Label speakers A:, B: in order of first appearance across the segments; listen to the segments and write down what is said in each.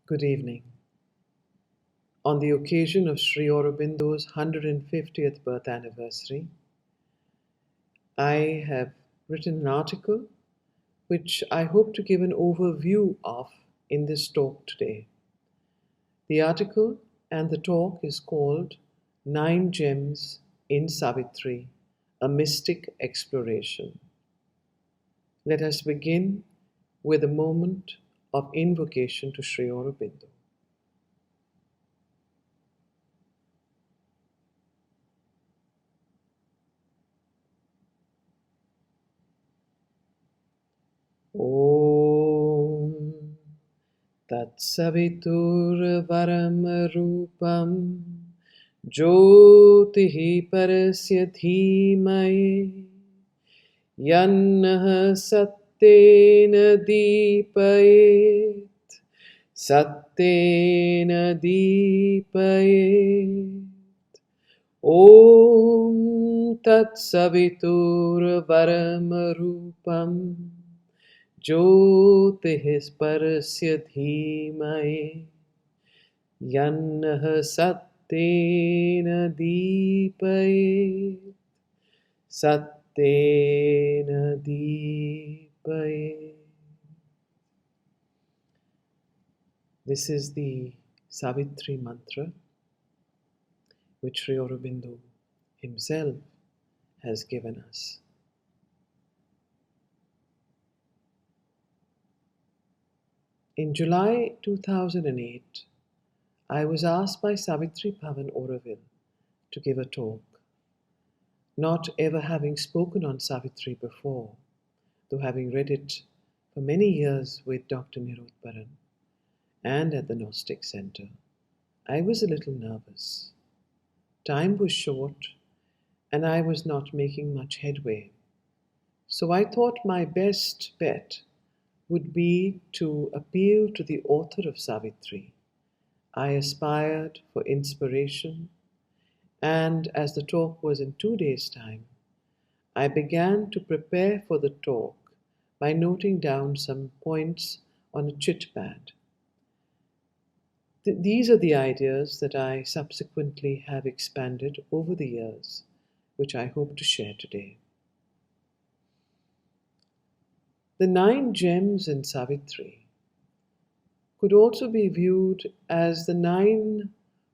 A: Good evening. On the occasion of Sri Aurobindo's 150th birth anniversary, I have written an article which I hope to give an overview of in this talk today. The article and the talk is called 9 Gems in Savitri, a Mystic Exploration. Let us begin with a moment of invocation to Sri Aurobindo. Om Tatsaviturvaramrupam Jyotihi Parasya Dhimaye Yannah Sattena Deepayet Sattena Deepayet Om Tatsaviturvaramrupam Jyotihi Parasya Dhimaye Yannah Sattena Deepayet Sattena Deepayet. This is the Savitri mantra which Sri Aurobindo himself has given us. In July 2008, I was asked by Savitri Bhavan Auroville to give a talk, not ever having spoken on Savitri before, though having read it for many years with Dr. Nirodbaran and at the Gnostic Centre. I was a little nervous. Time was short and I was not making much headway. So I thought my best bet would be to appeal to the author of Savitri. I aspired for inspiration, and as the talk was in 2 days' time, I began to prepare for the talk by noting down some points on a chit pad. These are the ideas that I subsequently have expanded over the years, which I hope to share today. The 9 gems in Savitri could also be viewed as the 9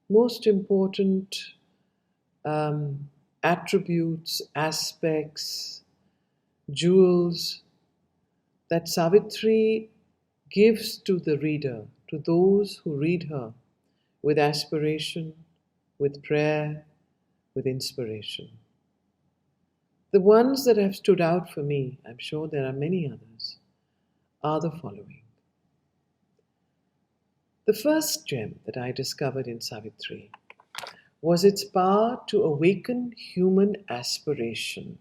A: most important attributes, aspects, jewels that Savitri gives to the reader, to those who read her with aspiration, with prayer, with inspiration. The ones that have stood out for me, I'm sure there are many others, are the following. The first gem that I discovered in Savitri was its power to awaken human aspiration.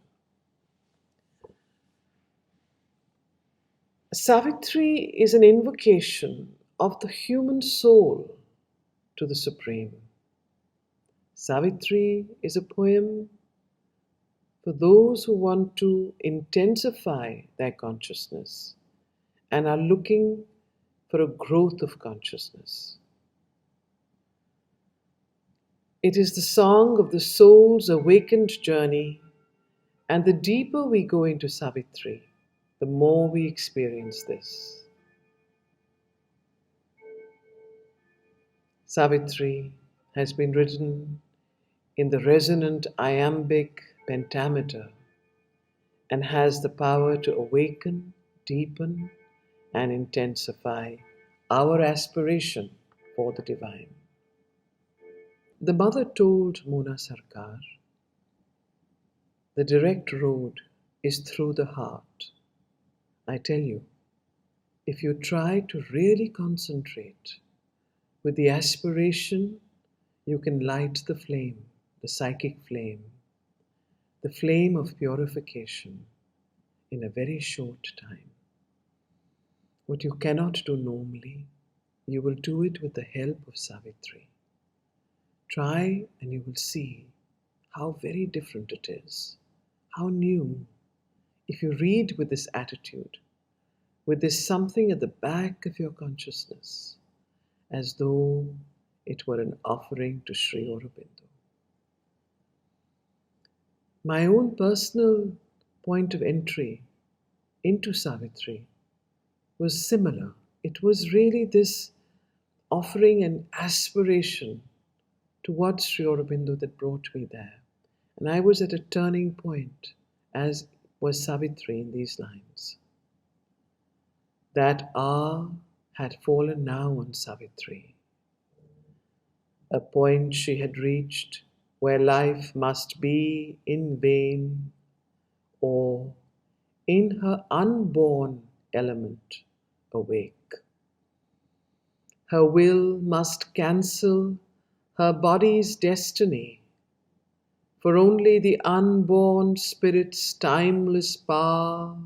A: Savitri is an invocation of the human soul to the Supreme. Savitri is a poem for those who want to intensify their consciousness and are looking for a growth of consciousness. It is the song of the soul's awakened journey, and the deeper we go into Savitri, the more we experience this. Savitri has been written in the resonant iambic pentameter and has the power to awaken, deepen, and intensify our aspiration for the divine. The mother told Mona Sarkar, the direct road is through the heart. I tell you, if you try to really concentrate with the aspiration, you can light the flame, the psychic flame, the flame of purification in a very short time. What you cannot do normally, you will do it with the help of Savitri. Try and you will see how very different it is, how new. If you read with this attitude, with this something at the back of your consciousness, as though it were an offering to Sri Aurobindo. My own personal point of entry into Savitri was similar. It was really this offering and aspiration towards Sri Aurobindo that brought me there. And I was at a turning point, as was Savitri in these lines. That hour had fallen now on Savitri, a point she had reached where life must be in vain, or in her unborn element awake. Her will must cancel her body's destiny, for only the unborn spirit's timeless power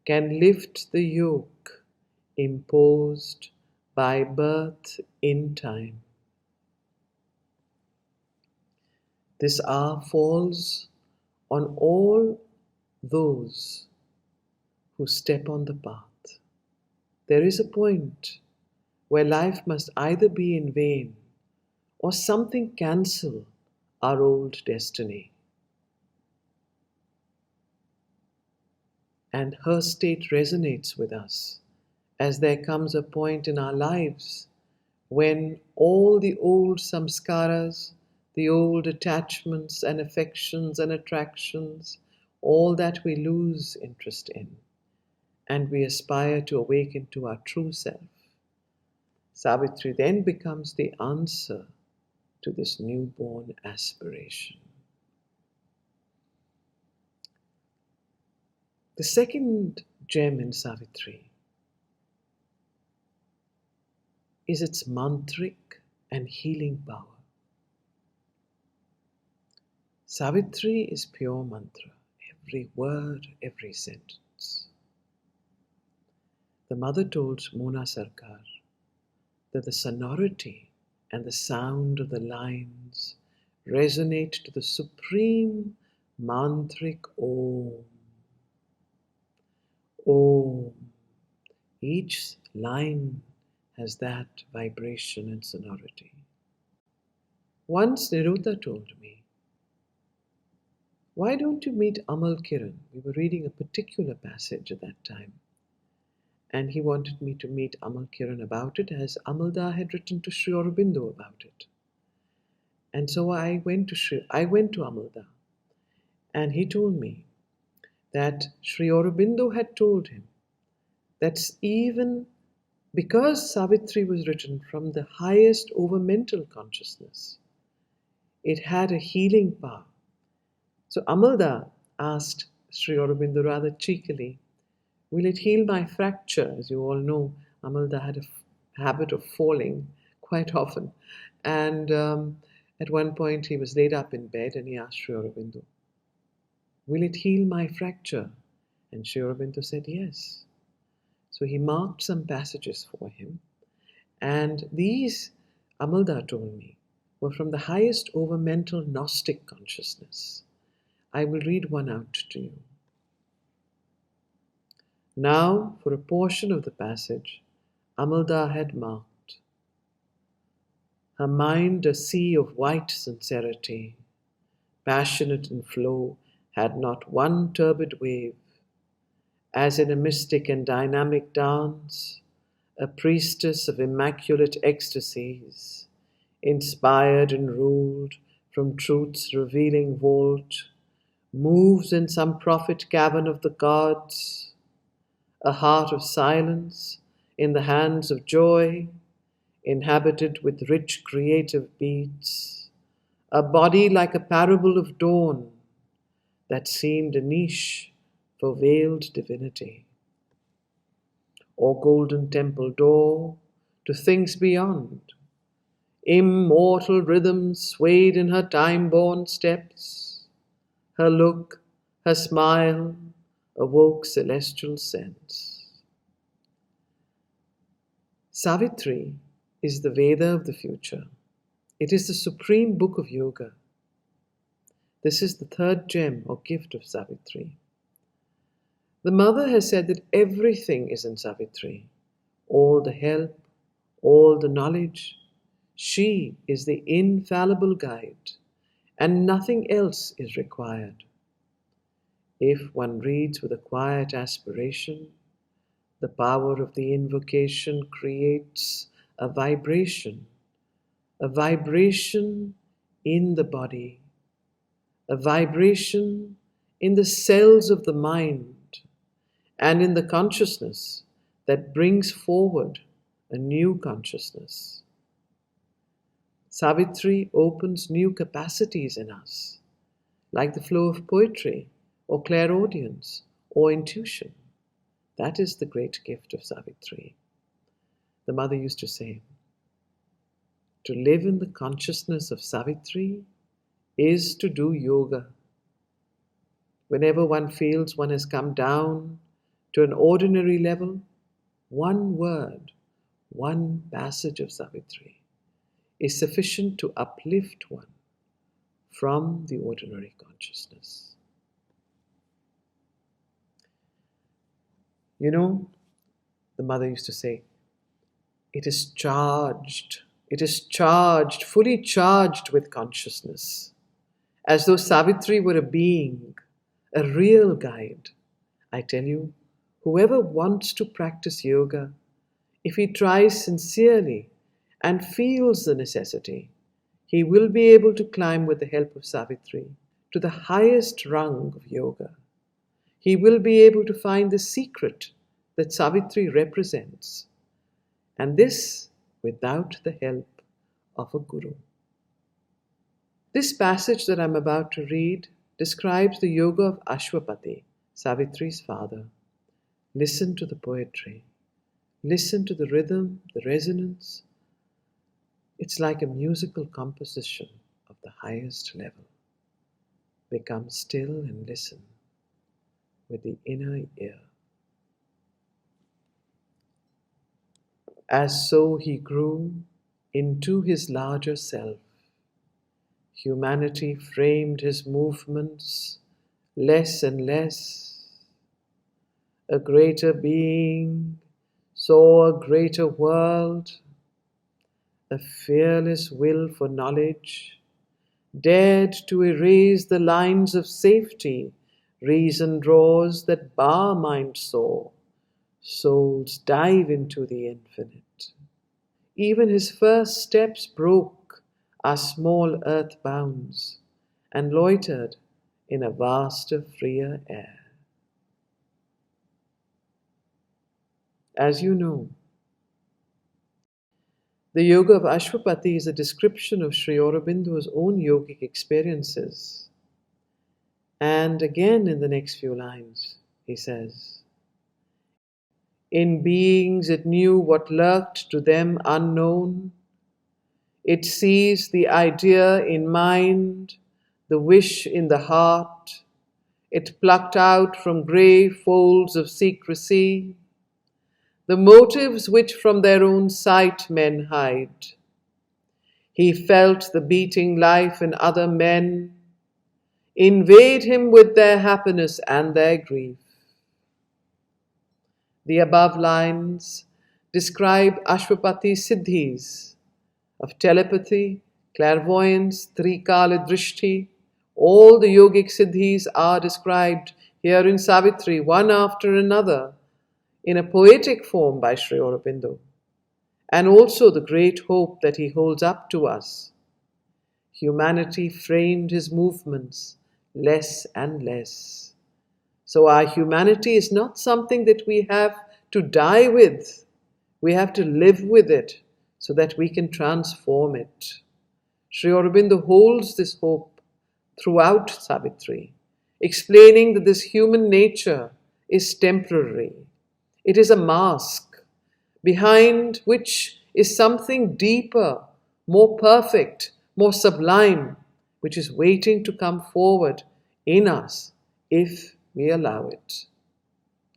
A: can lift the yoke imposed by birth in time. This hour falls on all those who step on the path. There is a point where life must either be in vain or something cancel our old destiny. And her state resonates with us, as there comes a point in our lives when all the old samskaras, the old attachments and affections and attractions, all that we lose interest in, and we aspire to awaken to our true self. Savitri then becomes the answer to this newborn aspiration. The second gem in Savitri is its mantric and healing power. Savitri is pure mantra, every word, every sentence. The mother told Mona Sarkar that the sonority and the sound of the lines resonate to the supreme mantric Om. Om. Each line has that vibration and sonority. Once Nirodha told me, "Why don't you meet Amal Kiran?" We were reading a particular passage at that time. And he wanted me to meet Amal Kiran about it, as Amalda had written to Sri Aurobindo about it. And so I went to Amalda, and he told me that Sri Aurobindo had told him that even because Savitri was written from the highest over mental consciousness, it had a healing power. So Amalda asked Sri Aurobindo rather cheekily, "Will it heal my fracture?" As you all know, Amalda had a habit of falling quite often. And at one point he was laid up in bed and he asked Sri Aurobindo, "Will it heal my fracture?" And Sri Aurobindo said yes. So he marked some passages for him. And these, Amalda told me, were from the highest over mental Gnostic consciousness. I will read one out to you. Now, for a portion of the passage, Amalda had marked. Her mind a sea of white sincerity, passionate in flow, had not one turbid wave. As in a mystic and dynamic dance, a priestess of immaculate ecstasies, inspired and ruled from truth's revealing vault, moves in some prophet cavern of the gods, a heart of silence in the hands of joy, inhabited with rich creative beats, a body like a parable of dawn that seemed a niche for veiled divinity, or golden temple door to things beyond. Immortal rhythms swayed in her time-born steps. Her look, her smile awoke celestial sense. Savitri is the Veda of the future. It is the supreme book of yoga. This is the third gem or gift of Savitri. The mother has said that everything is in Savitri. All the help, all the knowledge. She is the infallible guide, and nothing else is required. If one reads with a quiet aspiration, the power of the invocation creates a vibration in the body, a vibration in the cells of the mind and in the consciousness that brings forward a new consciousness. Savitri opens new capacities in us, like the flow of poetry or clairaudience or intuition. That is the great gift of Savitri. The mother used to say, to live in the consciousness of Savitri is to do yoga. Whenever one feels one has come down to an ordinary level, one word, one passage of Savitri is sufficient to uplift one from the ordinary consciousness. You know, the mother used to say, it is charged, fully charged with consciousness, as though Savitri were a being, a real guide. I tell you, whoever wants to practice yoga, if he tries sincerely and feels the necessity, he will be able to climb with the help of Savitri to the highest rung of yoga. He will be able to find the secret that Savitri represents, and this without the help of a guru. This passage that I'm about to read describes the yoga of Ashwapati, Savitri's father. Listen to the poetry. Listen to the rhythm, the resonance. It's like a musical composition of the highest level. Become still and listen with the inner ear. As so he grew into his larger self, humanity framed his movements less and less. A greater being saw a greater world. A fearless will for knowledge dared to erase the lines of safety reason draws that bar mind saw. Souls dive into the infinite. Even his first steps broke our small earth bounds and loitered in a vaster, freer air. As you know, the yoga of Ashwapati is a description of Sri Aurobindo's own yogic experiences. And again in the next few lines, he says, in beings it knew what lurked to them unknown. It sees the idea in mind, the wish in the heart. It plucked out from grey folds of secrecy the motives which from their own sight men hide. He felt the beating life in other men invade him with their happiness and their grief. The above lines describe Ashwapati's siddhis of telepathy, clairvoyance, trikala drishti. All the yogic siddhis are described here in Savitri, one after another, in a poetic form by Sri Aurobindo, and also the great hope that he holds up to us. Humanity framed his movements less and less. So our humanity is not something that we have to die with. We have to live with it so that we can transform it. Sri Aurobindo holds this hope throughout Savitri, explaining that this human nature is temporary. It is a mask, behind which is something deeper, more perfect, more sublime, which is waiting to come forward in us if we allow it.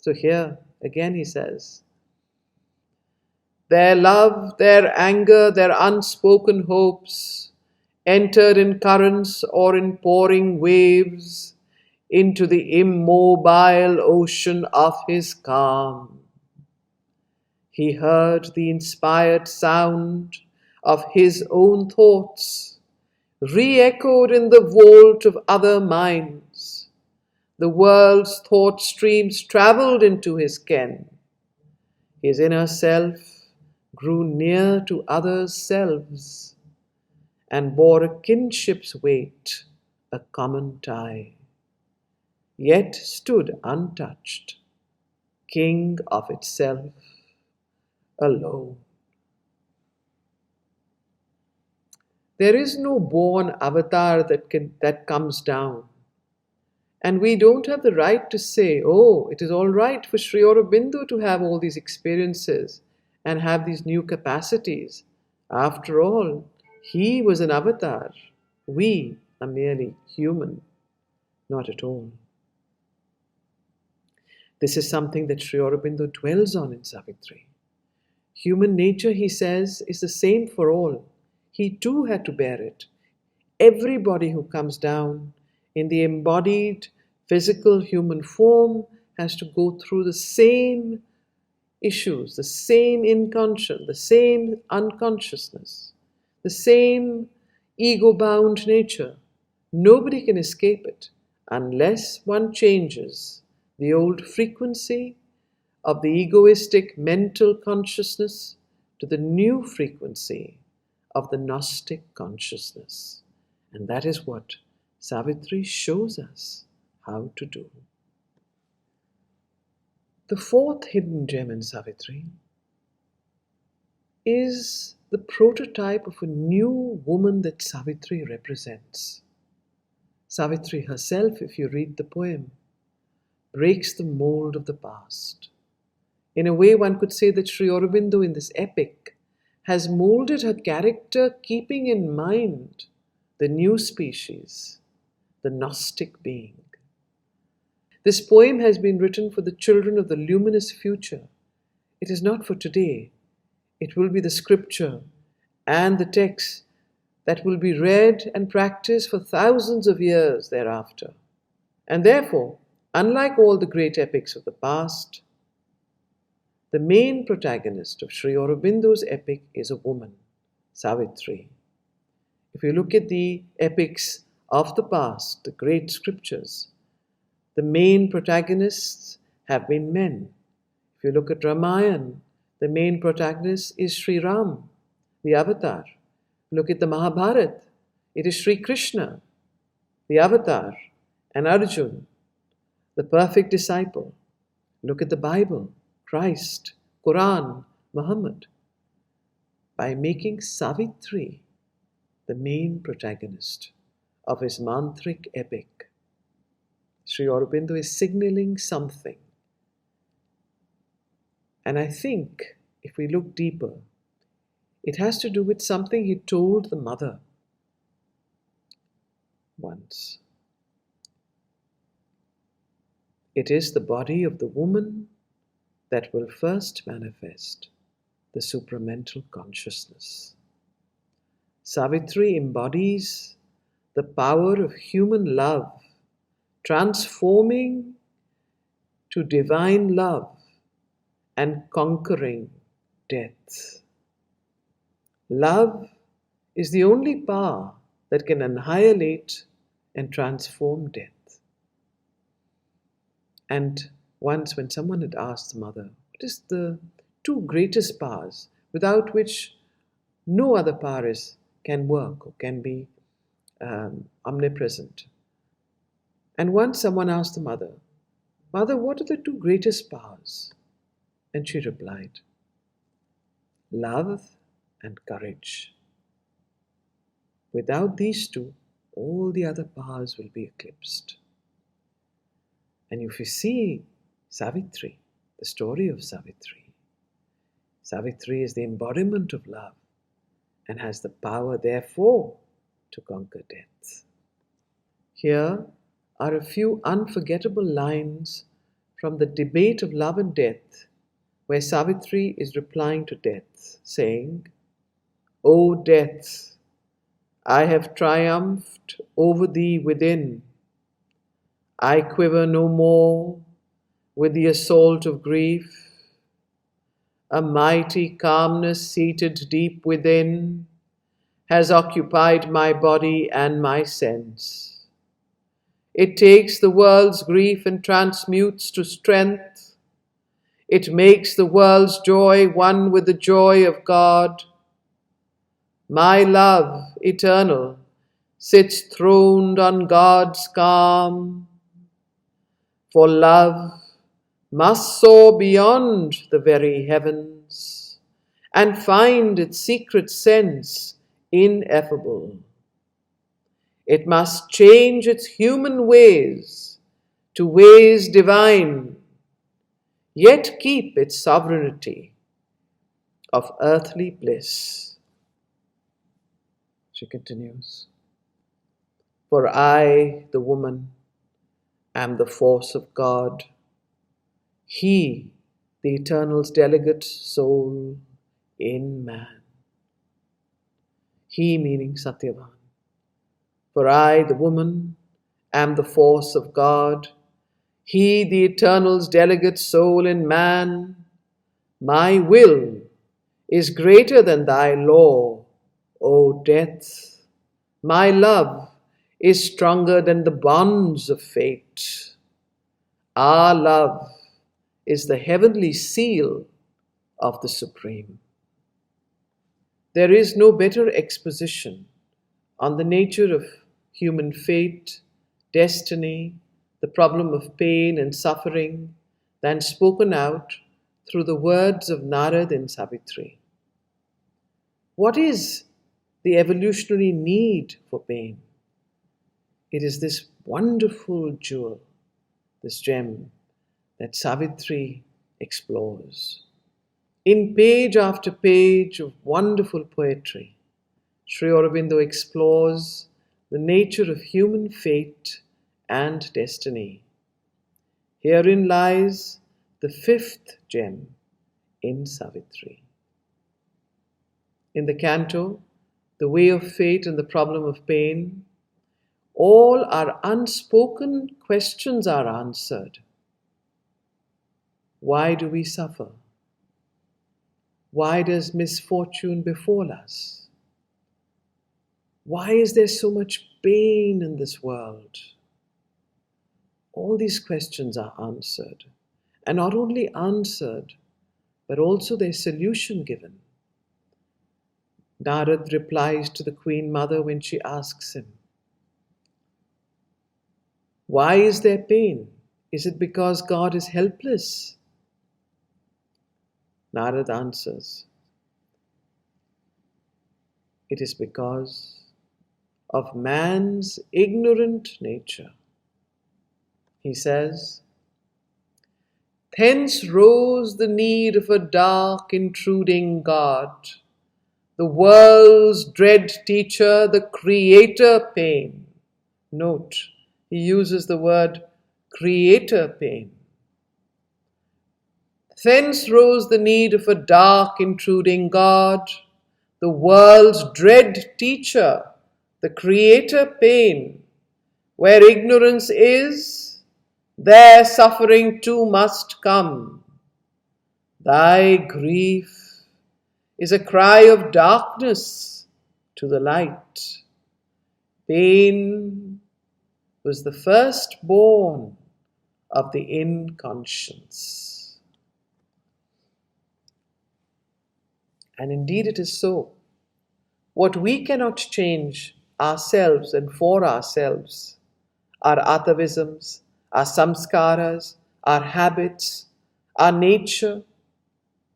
A: So here again he says, their love, their anger, their unspoken hopes entered in currents or in pouring waves into the immobile ocean of his calm. He heard the inspired sound of his own thoughts, re-echoed in the vault of other minds. The world's thought streams travelled into his ken. His inner self grew near to others' selves and bore a kinship's weight, a common tie, yet stood untouched, king of itself alone. There is no born avatar that comes down. And we don't have the right to say, oh, it is all right for Sri Aurobindo to have all these experiences and have these new capacities. After all, he was an avatar. We are merely human. Not at all. This is something that Sri Aurobindo dwells on in Savitri. Human nature, he says, is the same for all. He too had to bear it. Everybody who comes down in the embodied physical human form has to go through the same issues, the same inconscious, the same unconsciousness, the same ego-bound nature. Nobody can escape it unless one changes the old frequency of the egoistic mental consciousness to the new frequency of the Gnostic consciousness. And that is what Savitri shows us how to do. The fourth hidden gem in Savitri is the prototype of a new woman that Savitri represents. Savitri herself, if you read the poem, breaks the mold of the past. In a way, one could say that Sri Aurobindo in this epic has molded her character keeping in mind the new species, the Gnostic being. This poem has been written for the children of the luminous future. It is not for today. It will be the scripture and the text that will be read and practiced for thousands of years thereafter. And therefore, unlike all the great epics of the past, the main protagonist of Sri Aurobindo's epic is a woman, Savitri. If you look at the epics of the past, the great scriptures, the main protagonists have been men. If you look at Ramayana, the main protagonist is Sri Ram, the avatar. Look at the Mahabharata, it is Sri Krishna, the avatar, and Arjun, the perfect disciple. Look at the Bible, Christ, Quran, Muhammad. By making Savitri the main protagonist of his mantric epic, Sri Aurobindo is signaling something. And I think, if we look deeper, it has to do with something he told the mother once. It is the body of the woman that will first manifest the supramental consciousness. Savitri embodies the power of human love, transforming to divine love and conquering death. Love is the only power that can annihilate and transform death. And once when someone had asked the mother, what is the two greatest powers without which no other power can work or can be omnipresent? And once someone asked the mother, Mother, what are the two greatest powers? And she replied, love and courage. Without these two, all the other powers will be eclipsed. And if you see Savitri, the story of Savitri, Savitri is the embodiment of love and has the power, therefore, to conquer death. Here are a few unforgettable lines from the debate of love and death, where Savitri is replying to death, saying, O death, I have triumphed over thee within. I quiver no more with the assault of grief. A mighty calmness seated deep within has occupied my body and my sense. It takes the world's grief and transmutes to strength. It makes the world's joy one with the joy of God. My love, eternal, sits throned on God's calm. For love must soar beyond the very heavens and find its secret sense ineffable. It must change its human ways to ways divine, yet keep its sovereignty of earthly bliss. She continues, for I, the woman, am the force of God. He, the Eternal's delegate soul in man. He meaning Satyavan. For I, the woman, am the force of God. He, the Eternal's delegate soul in man. My will is greater than thy law, O death. My love is stronger than the bonds of fate. Our love is the heavenly seal of the Supreme. There is no better exposition on the nature of human fate, destiny, the problem of pain and suffering than spoken out through the words of Narad and Savitri. What is the evolutionary need for pain? It is this wonderful jewel, this gem that Savitri explores. In page after page of wonderful poetry, Sri Aurobindo explores the nature of human fate and destiny. Herein lies the fifth gem in Savitri. In the canto, The Way of Fate and the Problem of Pain, all our unspoken questions are answered. Why do we suffer? Why does misfortune befall us? Why is there so much pain in this world? All these questions are answered. And not only answered, but also their solution given. Narad replies to the Queen Mother when she asks him, why is there pain? Is it because God is helpless? Narad answers, it is because of man's ignorant nature. He says, thence rose the need of a dark, intruding God, the world's dread teacher, the creator pain. Note, he uses the word creator pain. Thence rose the need of a dark, intruding God, the world's dread teacher, the creator pain. Where ignorance is, there suffering too must come. Thy grief is a cry of darkness to the light. Pain was the firstborn of the inconscience. And indeed it is so. What we cannot change ourselves and for ourselves, our atavisms, our samskaras, our habits, our nature,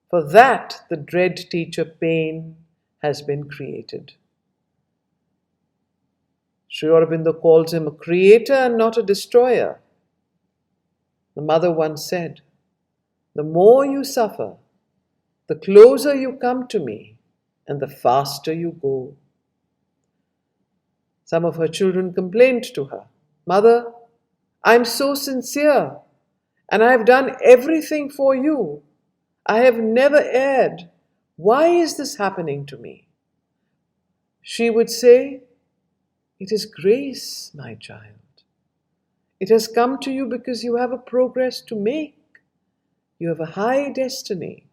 A: for that the dread teacher pain has been created. Sri Aurobindo calls him a creator and not a destroyer. The mother once said, the more you suffer, the closer you come to me and the faster you go. Some of her children complained to her, Mother, I'm so sincere and I have done everything for you. I have never erred. Why is this happening to me? She would say, it is grace, my child. It has come to you because you have a progress to make. You have a high destiny.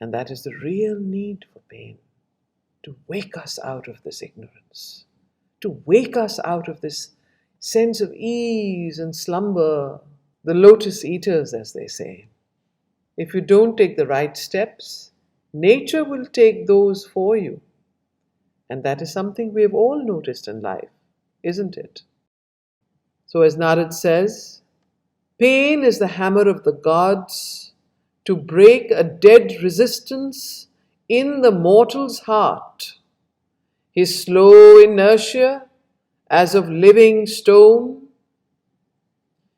A: And that is the real need for pain, to wake us out of this ignorance, to wake us out of this sense of ease and slumber, the lotus eaters, as they say. If you don't take the right steps, nature will take those for you. And that is something we have all noticed in life, isn't it? So as Narad says, pain is the hammer of the gods to break a dead resistance in the mortal's heart. His slow inertia as of living stone,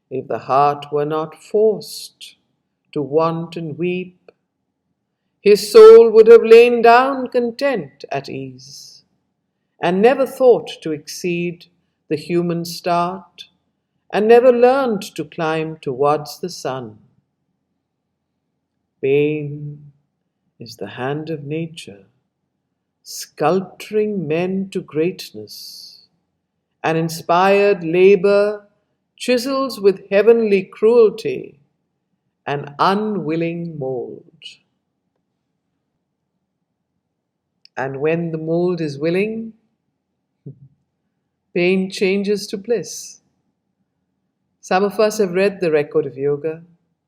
A: if the heart were not forced to want and weep, his soul would have lain down content at ease, and never thought to exceed the human start, and never learned to climb towards the sun. Pain is the hand of nature, sculpturing men to greatness, and inspired labor chisels with heavenly cruelty an unwilling mold. And when the mold is willing, pain changes to bliss. Some of us have read the record of yoga.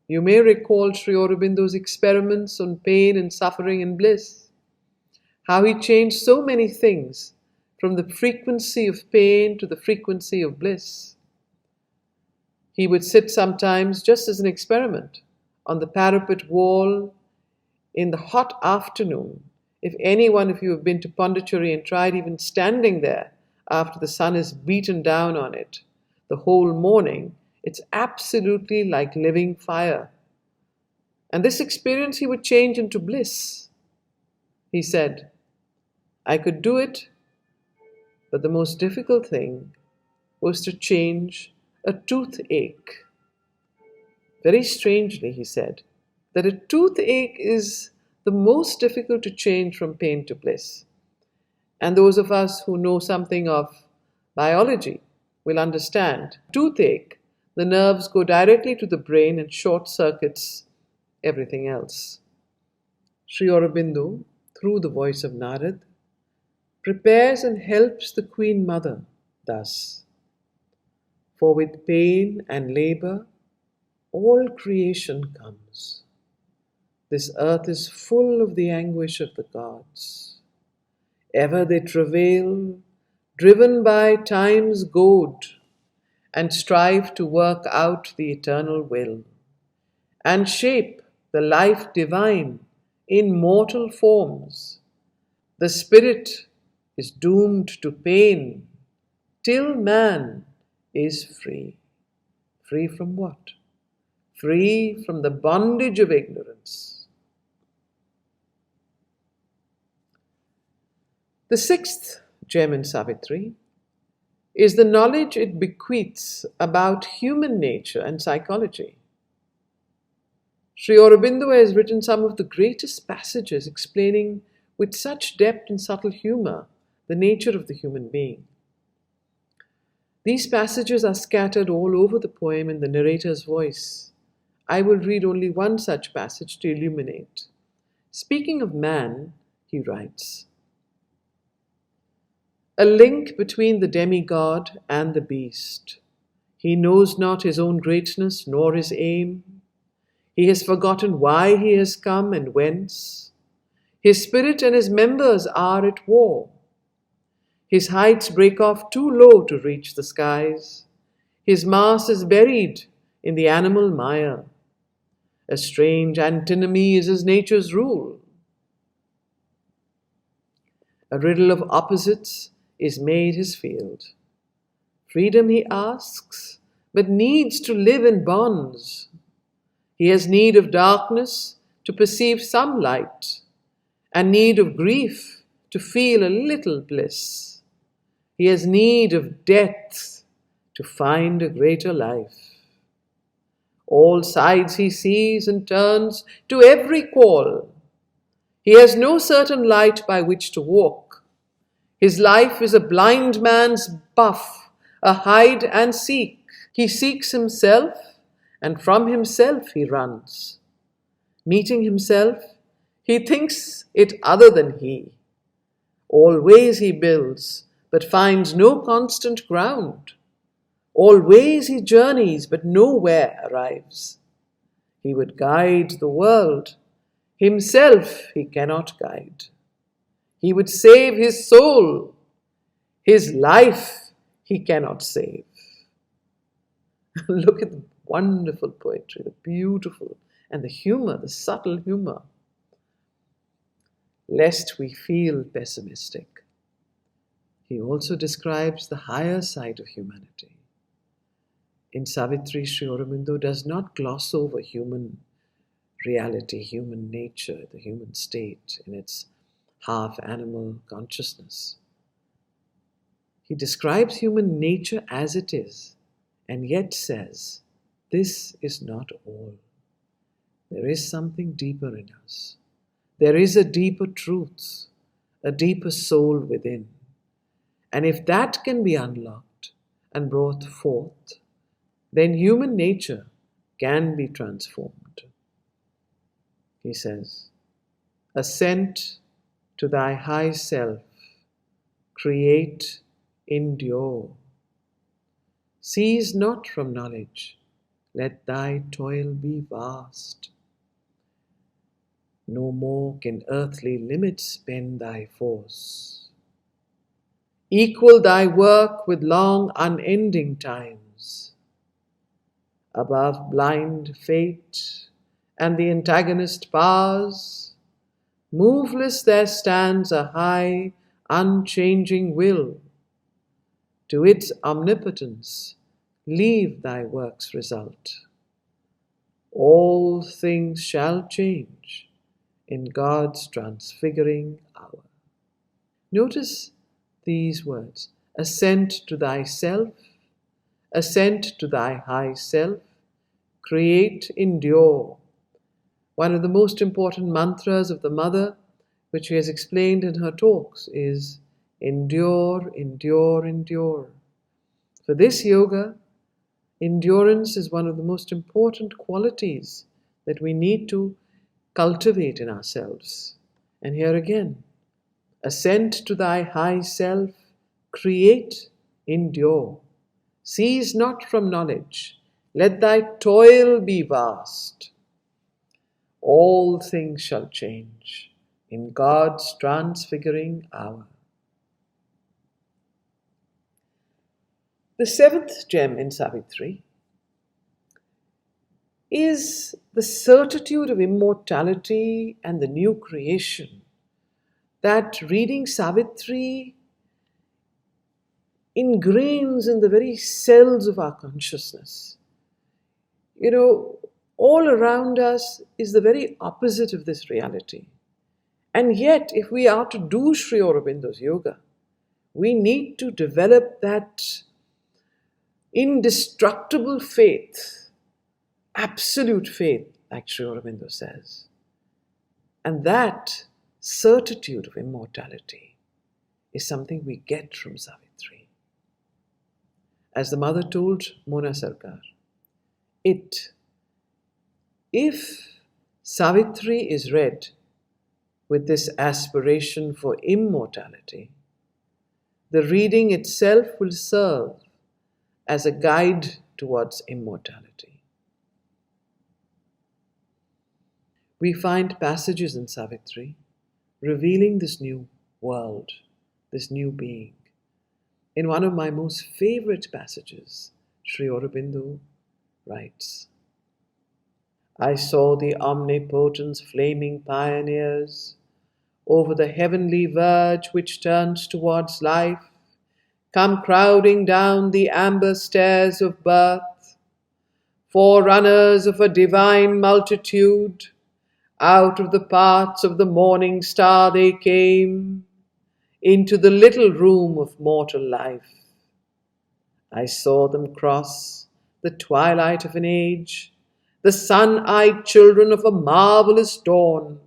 A: You may recall Sri Aurobindo's experiments on pain and suffering and bliss. How he changed so many things from the frequency of pain to the frequency of bliss. He would sit sometimes, just as an experiment, on the parapet wall in the hot afternoon. If any one of you have been to Puducherry and tried even standing there after the sun is beaten down on it the whole morning, it's absolutely like living fire. And this experience he would change into bliss. He said, I could do it, but the most difficult thing was to change a toothache. Very strangely, he said, that a toothache is the most difficult to change from pain to bliss. And those of us who know something of biology will understand. Toothache, the nerves go directly to the brain and short circuits everything else. Sri Aurobindo, through the voice of Narad, prepares and helps the Queen Mother thus. For with pain and labor, all creation comes. This earth is full of the anguish of the gods. Ever they travail, driven by time's goad, and strive to work out the eternal will, and shape the life divine in mortal forms. The spirit is doomed to pain till man is free. Free from what? Free from the bondage of ignorance. The sixth gem in Savitri is the knowledge it bequeaths about human nature and psychology. Sri Aurobindo has written some of the greatest passages explaining with such depth and subtle humor the nature of the human being. These passages are scattered all over the poem in the narrator's voice. I will read only one such passage to illuminate. Speaking of man, he writes, a link between the demigod and the beast. He knows not his own greatness nor his aim. He has forgotten why he has come and whence. His spirit and his members are at war. His heights break off too low to reach the skies. His mass is buried in the animal mire. A strange antinomy is his nature's rule. A riddle of opposites is made his field. Freedom he asks, but needs to live in bonds. He has need of darkness to perceive some light, and need of grief to feel a little bliss. He has need of death to find a greater life. All sides he sees and turns to every call. He has no certain light by which to walk. His life is a blind man's buff, a hide and seek. He seeks himself, and from himself he runs. Meeting himself, He thinks it other than he. Always he builds, but finds no constant ground. Always he journeys, but nowhere arrives. He would guide the world. Himself he cannot guide. He would save his soul. His life he cannot save. Look at the wonderful poetry, the beautiful, and the humor, the subtle humor. Lest we feel pessimistic, he also describes the higher side of humanity. In Savitri, Sri Aurobindo does not gloss over human reality, human nature, the human state in its half-animal consciousness. He describes human nature as it is, and yet says, this is not all. There is something deeper in us. There is a deeper truth, a deeper soul within. And if that can be unlocked and brought forth, then human nature can be transformed. He says, ascent to thy high self, create, endure. Cease not from knowledge, let thy toil be vast. No more can earthly limits bend thy force. Equal thy work with long unending times. Above blind fate and the antagonist powers, moveless there stands a high, unchanging will. To its omnipotence, leave thy work's result. All things shall change in God's transfiguring hour. Notice these words, ascent to thyself, ascent to thy high self, create, endure. One of the most important mantras of the Mother, which she has explained in her talks, is endure, endure, endure. For this yoga, endurance is one of the most important qualities that we need to cultivate in ourselves. And here again, ascent to thy high self, create, endure. Cease not from knowledge, let thy toil be vast. All things shall change in God's transfiguring hour. The seventh gem in Savitri is the certitude of immortality and the new creation that reading Savitri ingrains in the very cells of our consciousness. You know, all around us is the very opposite of this reality. And yet, if we are to do Sri Aurobindo's yoga, we need to develop that indestructible faith, absolute faith, like Sri Aurobindo says. And that certitude of immortality is something we get from Savitri. As the Mother told Mona Sarkar, if Savitri is read with this aspiration for immortality, the reading itself will serve as a guide towards immortality. We find passages in Savitri revealing this new world, this new being. In one of my most favorite passages, Sri Aurobindo writes, I saw the omnipotent's flaming pioneers over the heavenly verge which turns towards life, come crowding down the amber stairs of birth, forerunners of a divine multitude. Out of the parts of the morning star they came, into the little room of mortal life. I saw them cross the twilight of an age, the sun-eyed children of a marvelous dawn,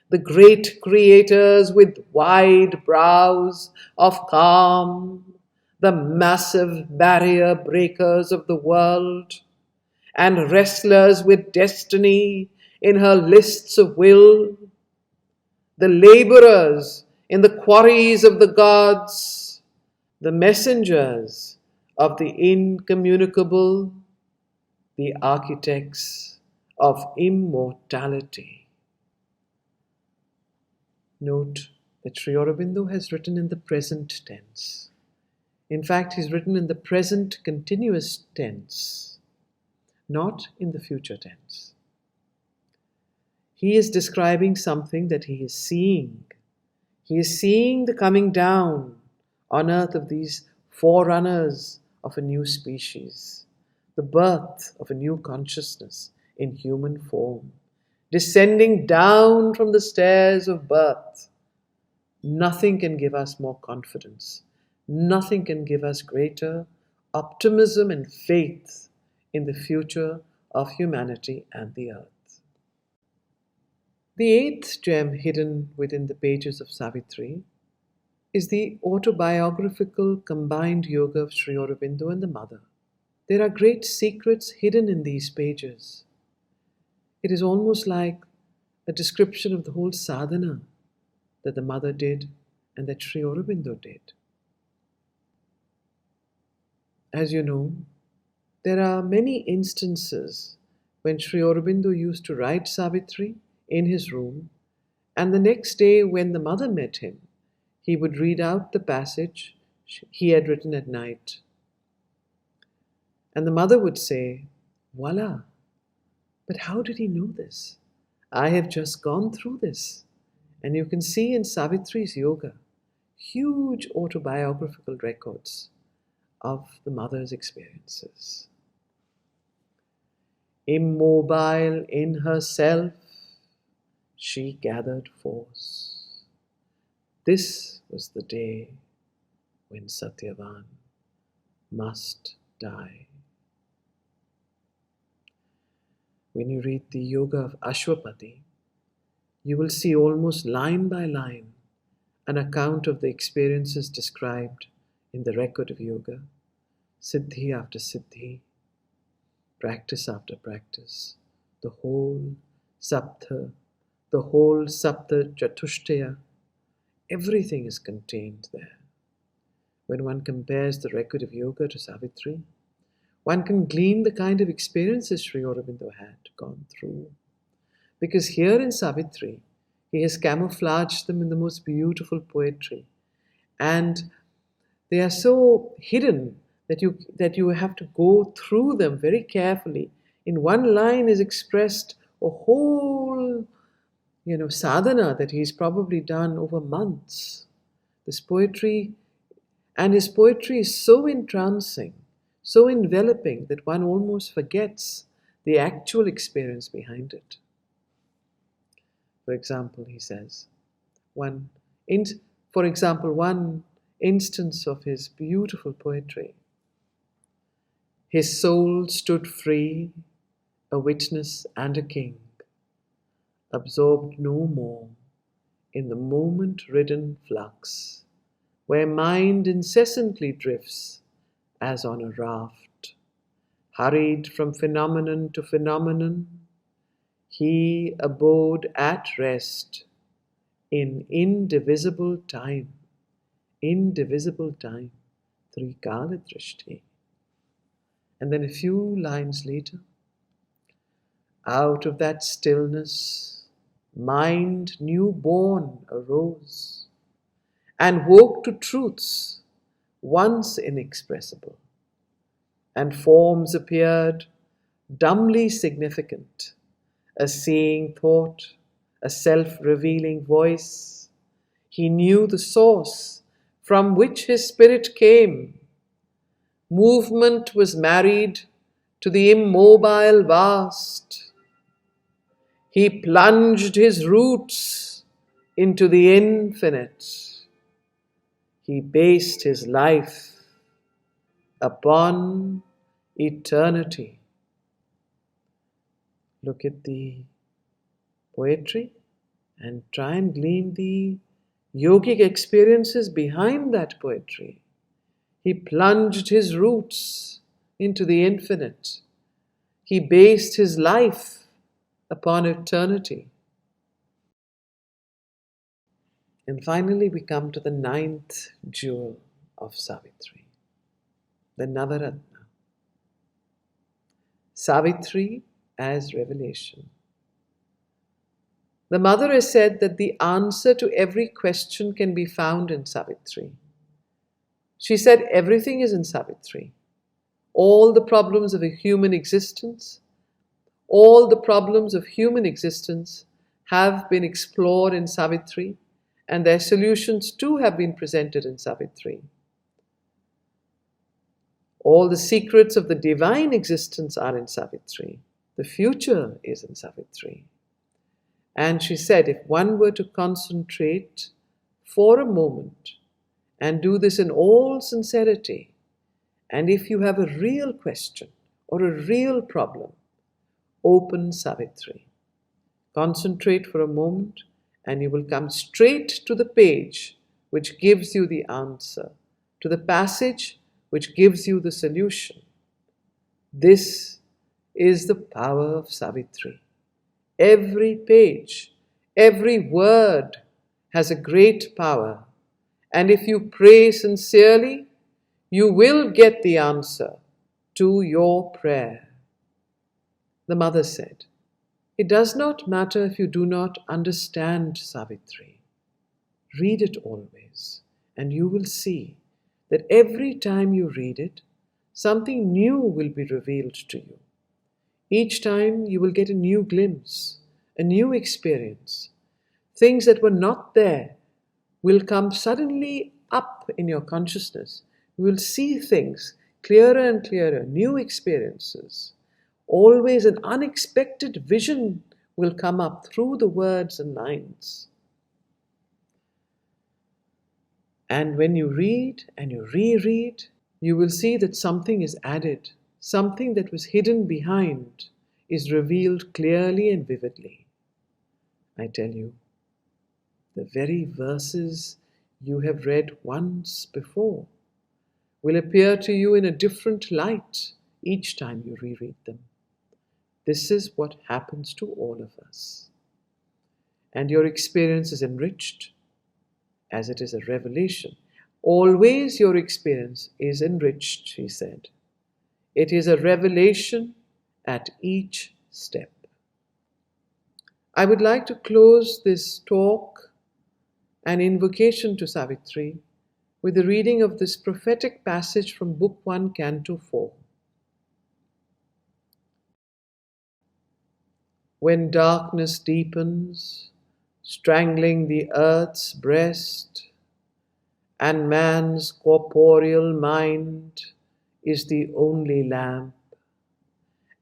A: the great creators with wide brows of calm, the massive barrier breakers of the world, and wrestlers with destiny in her lists of will, the laborers in the quarries of the gods, the messengers of the incommunicable, the architects of immortality. Note that Sri Aurobindo has written in the present tense. In fact, he's written in the present continuous tense, not in the future tense. He is describing something that he is seeing. He is seeing the coming down on earth of these forerunners of a new species, the birth of a new consciousness in human form, descending down from the stairs of birth. Nothing can give us more confidence. Nothing can give us greater optimism and faith in the future of humanity and the earth. The eighth gem hidden within the pages of Savitri is the autobiographical combined yoga of Sri Aurobindo and the Mother. There are great secrets hidden in these pages. It is almost like a description of the whole sadhana that the Mother did and that Sri Aurobindo did. As you know, there are many instances when Sri Aurobindo used to write Savitri in his room, and the next day when the Mother met him, he would read out the passage he had written at night. And the Mother would say, "Voila! But how did he know this? I have just gone through this." And you can see in Savitri's yoga huge autobiographical records of the Mother's experiences. Immobile in herself, she gathered force. This was the day when Satyavan must die. When you read the yoga of Ashwapati, you will see almost line by line an account of the experiences described in the record of yoga, siddhi after siddhi, practice after practice, the whole saptha chatushtaya, everything is contained there. When one compares the record of yoga to Savitri, one can glean the kind of experiences Sri Aurobindo had gone through. Because here in Savitri, he has camouflaged them in the most beautiful poetry. And they are so hidden that you have to go through them very carefully. In one line is expressed a whole sadhana that he's probably done over months. His poetry is so entrancing, so enveloping that one almost forgets the actual experience behind it. For example, he says, one instance of his beautiful poetry. His soul stood free, a witness and a king, absorbed no more in the moment-ridden flux, where mind incessantly drifts as on a raft, hurried from phenomenon to phenomenon. He abode at rest in indivisible time, Trikala Drishti. And then a few lines later, out of that stillness, mind newborn arose and woke to truths once inexpressible, and forms appeared dumbly significant, a seeing thought, a self-revealing voice. He knew the source from which his spirit came. Movement was married to the immobile vast. He plunged his roots into the infinite. He based his life upon eternity. Look at the poetry and try and glean the yogic experiences behind that poetry. He plunged his roots into the infinite. He based his life upon eternity. And finally, we come to the ninth jewel of Savitri, the Navaratna. Savitri as revelation. The mother has said that the answer to every question can be found in Savitri. She said everything is in Savitri. All the problems of a human existence, all the problems of human existence have been explored in Savitri, and their solutions too have been presented in Savitri. All the secrets of the divine existence are in Savitri. The future is in Savitri. And she said, if one were to concentrate for a moment and do this in all sincerity, and if you have a real question or a real problem, open Savitri. Concentrate for a moment and you will come straight to the page which gives you the answer, to the passage which gives you the solution. This is the power of Savitri. Every page, every word has a great power. And if you pray sincerely, you will get the answer to your prayer. The mother said, it does not matter if you do not understand Savitri. Read it always, and you will see that every time you read it, something new will be revealed to you. Each time you will get a new glimpse, a new experience. Things that were not there will come suddenly up in your consciousness. You will see things clearer and clearer, new experiences. Always an unexpected vision will come up through the words and lines. And when you read and you reread, you will see that something is added. Something that was hidden behind is revealed clearly and vividly. I tell you, the very verses you have read once before will appear to you in a different light each time you reread them. This is what happens to all of us. And your experience is enriched as it is a revelation. Always your experience is enriched, she said. It is a revelation at each step. I would like to close this talk and invocation to Savitri with the reading of this prophetic passage from Book 1, Canto 4. When darkness deepens, strangling the earth's breast, and man's corporeal mind is the only lamp,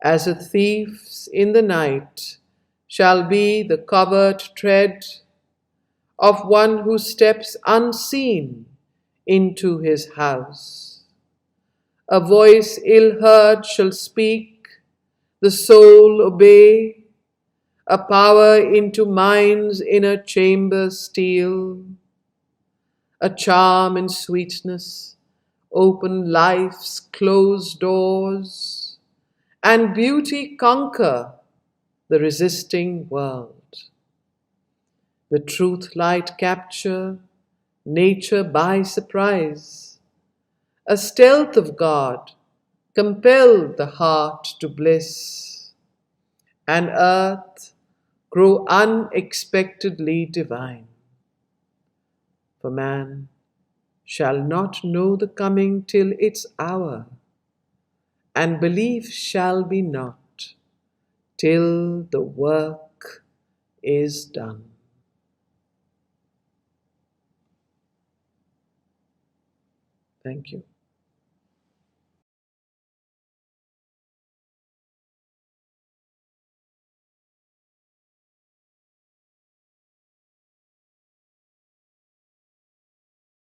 A: as a thief's in the night shall be the covert tread of one who steps unseen into his house. A voice ill heard shall speak, the soul obey, a power into mind's inner chamber steal, a charm and sweetness open life's closed doors, and beauty conquer the resisting world. The truth light capture nature by surprise, a stealth of God compel the heart to bliss, and earth grow unexpectedly divine. For man shall not know the coming till its hour, and belief shall be not till the work is done. Thank you.